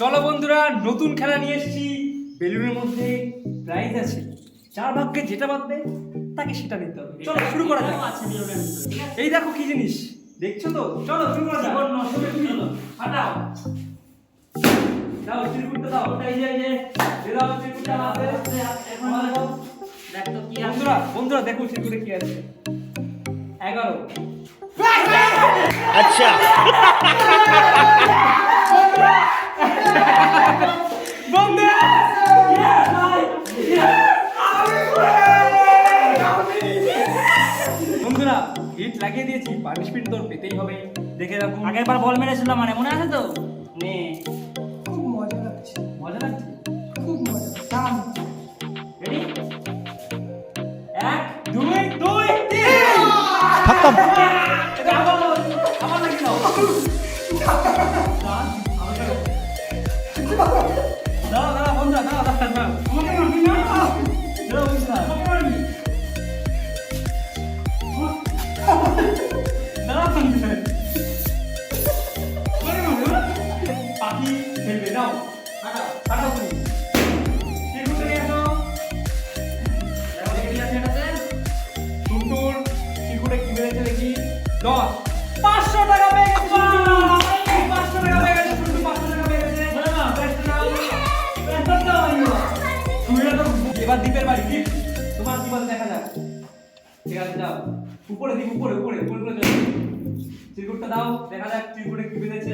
চলো বন্ধুরা, নতুন খেলা নিয়ে এসেছি। বেলুনের মধ্যে প্রাইজ আছে, যার ভাগ্যে যেটা বাঁধবে তাকে সেটা নিতে হবে। চলো শুরু করা যাক। এই দেখো কি জিনিস দেখছো তো, চলো শুরু করা যাক। চলো ফাটাও, দাও চিরকুটটা দাও। এই যে দাও চিরকুটটা হাতে। এখন দেখো, দেখ তো কি আছে। বন্ধুরা দেখো চিরকুটে কি আছে। 11। আচ্ছা বন্ধুরা হিট লাগিয়ে দিয়েছি, পানিশমেন্ট তোর পেতেই হবে। দেখে রাখো, আগের বার বল মেরেছিলাম, মানে মনে আছে তো? নে, খুব মজা লাগছে, মজা লাগছে। খুব মজা। দাম রেডি? 1 2 2 3 খতম। এটা আবার লাগিয়ে দাও। দাঁড়া বন্ধুরা, দাঁড়া। আমাকে মারবি না? দাঁড়া বন্ধুরা, আমাকে মারবি? দাঁড়া বন্ধুরা। পাখি খেলবে, নাও ফাটাও তুমি। চিরকুটে নিয়ে আসো। দেখো দেখি আছে এটাতে। টুনটুন চিরকুটে কি বেড়েছে দেখি। 10 500 টাকা পেয়ে গেছে। 500 টাকা পেয়ে গেছে, টুনটুন 500 টাকা পেয়ে গেছে। বলে না, বেস্ট নাও। তুমিও তো এবার দ্বীপের বাড়ি। দ্বীপ, তোমার কি বলে দেখা যাক। ঠিক আছে যাও, উপরে দ্বীপ, উপরে চলো। চিরকুটটা দাও, দেখা যাক চিরকুটে কি বেড়েছে।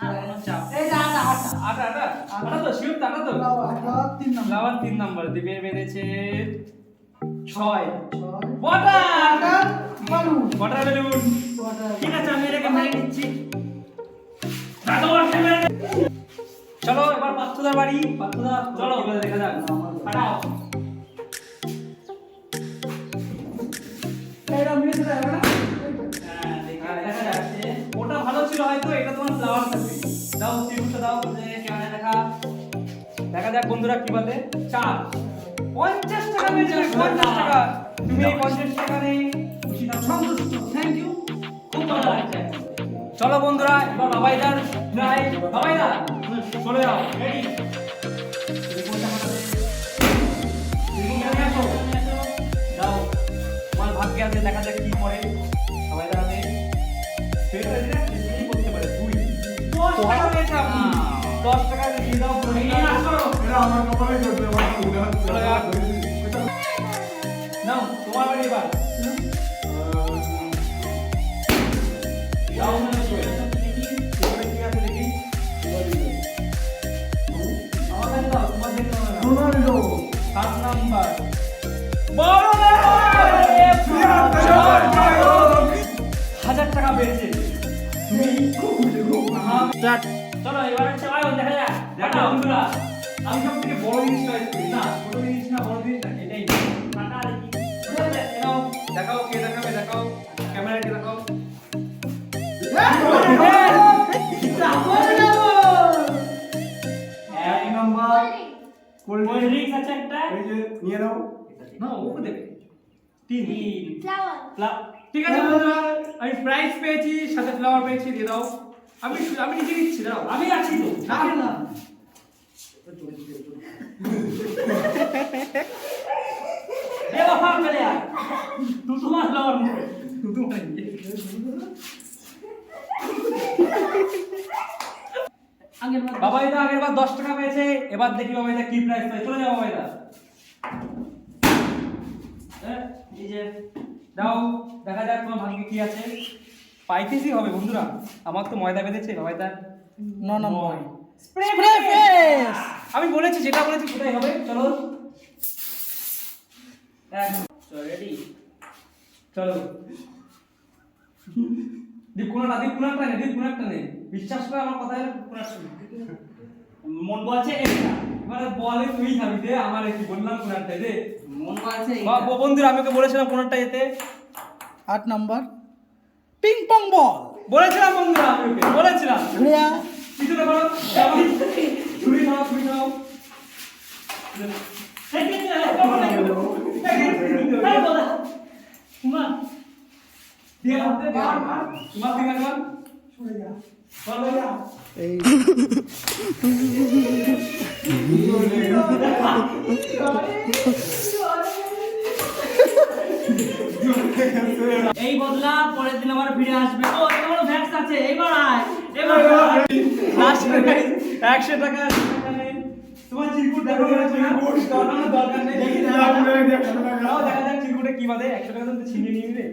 আর কোনো চাপ। এই যা যা আটা। আটা তো শিওর, আটা তো লাওয়া 3 নাম্বার। লাভার 3 নাম্বার। দ্বীপের বেড়েছে 6। 6 ওয়াটার আটা বালু। Water balloon. ঠিক আছে, আমি এটাকে মেরে দিচ্ছি। চলো এবার পাত্রদার বাড়ি। পাত্রদা চলো, এবার দেখা যাক। ফাটাও। এটা মিলে যাবে না? হ্যাঁ, দেখি হ্যাঁ, দেখা যাচ্ছে। ওটা ভালো ছিল হয়তো, এটা তোমার ফ্লাওয়ার থাকবে। দাও চিরকুটটা দাও। ক্যামেরা দেখা যাক বন্ধুরা কি বলে। 4 50 টাকা পেয়েছে। 50 টাকা। তুমি এই 50 টাকা নিয়ে খুশি থাকো, সন্তুষ্ট। Thank you. খুব ভালো লাগছে। চলো বন্ধুরা, এবার বাবাইদার প্রায়। বাবাইদা চলে যাও। রেডি? দাও, তোমার ভাগ্যে আছে, দেখা যাক কি করে। বাবাইদার হাতে পেটে দিলে কিছুই করতে পারে। 2 10 টাকা পেয়েছে আপনি। 10 টাকা দিয়ে দাও। এই আসো। এটা আমার কপালে ঘটবে, আমার মনে হচ্ছে। চলে যাও। নাও তোমার বাড়ি এবার। দাও না কি আছে দেখি। আমার কাছে দাও, তোমার দেখতে হবে না। Ronaldo 7 number. বড় না! 1000 টাকা পেয়েছে। তুমি খুব খুশি, খুব স্টার্ট। চলো এবার হচ্ছে আয়ন, দেখা যাক। দেখো বন্ধুরা, আমি সব থেকে বড় জিনিস চয়েস করি। না ছোট জিনিস না, বড় জিনিস না, এটাই। ফাটা দেখি। নাও, দেখাও কে দেখাবে, দেখাও ক্যামেরাকে দেখাও। এক নাম্বার কোল্ড ড্রিঙ্কস আছে একটা। এই যে নিয়ে নাও। না ওকে দেবে 3। ফ্লাওয়ার। ঠিক আছে বন্ধুরা, আমি প্রাইজ পেয়েছি, সাথে ফ্লাওয়ার পেয়েছি, দিয়ে দাও। আমি নিজে নিচ্ছি, দাও। আমি আছি তো। না না এ বাবা চলে আয়। তোমার ফ্লাওয়ার মুখে। আগের বার বাবাইদা আগের বার 10 টাকা পেয়েছে, এবার দেখি বাবাইদা কি প্রাইজ পায়। চলে যাও বাবাইদা। এই যে দাও, দেখা যাক তোমার ভাগ্যে কি আছে। পাইতেছি হবে বন্ধুরা, আমার তো ময়দা বেঁধেছে। বাবাইদা 9 নাম্বার। Spray face. আমি বলেছি, যেটা বলেছি সেটাই হবে। চলো চল রেডি? চলো দীপ কোনাটা নে। বিশ্বাস করে আমার কথা, কোনাটা নে। মন বলছে এটা। এবারে বলে তুই খাবি দে, আমার কি বললাম কোনাটা দে। মন বলছে এইটা। বন্ধুরা আমি ওকে বলেছিলাম কোনাটা যেতে। 8 নাম্বার। পিং পং বল। বলেছিলাম বন্ধুরা, আমি ওকে বলেছিলাম। ঘুরিয়া পিছনে করো, ছুরি নাও। তোমার দিয়ে হাতে দে। তোমার দিকে একবার সরে যা। এই এই বদলা পরের দিন আবার ফিরে আসবে। ও তোমার ভ্যাক্স আছে, এইবার আয়, এবার আয়। লাস্ট প্রাইস 100 টাকা। তোমার চিরকুট দেখো, দরকার নেই। দেখি না, দেখা যাক চিরকুটে কি বাদে। 100 টাকা তো ছিনিয়ে নিয়ে নিবে।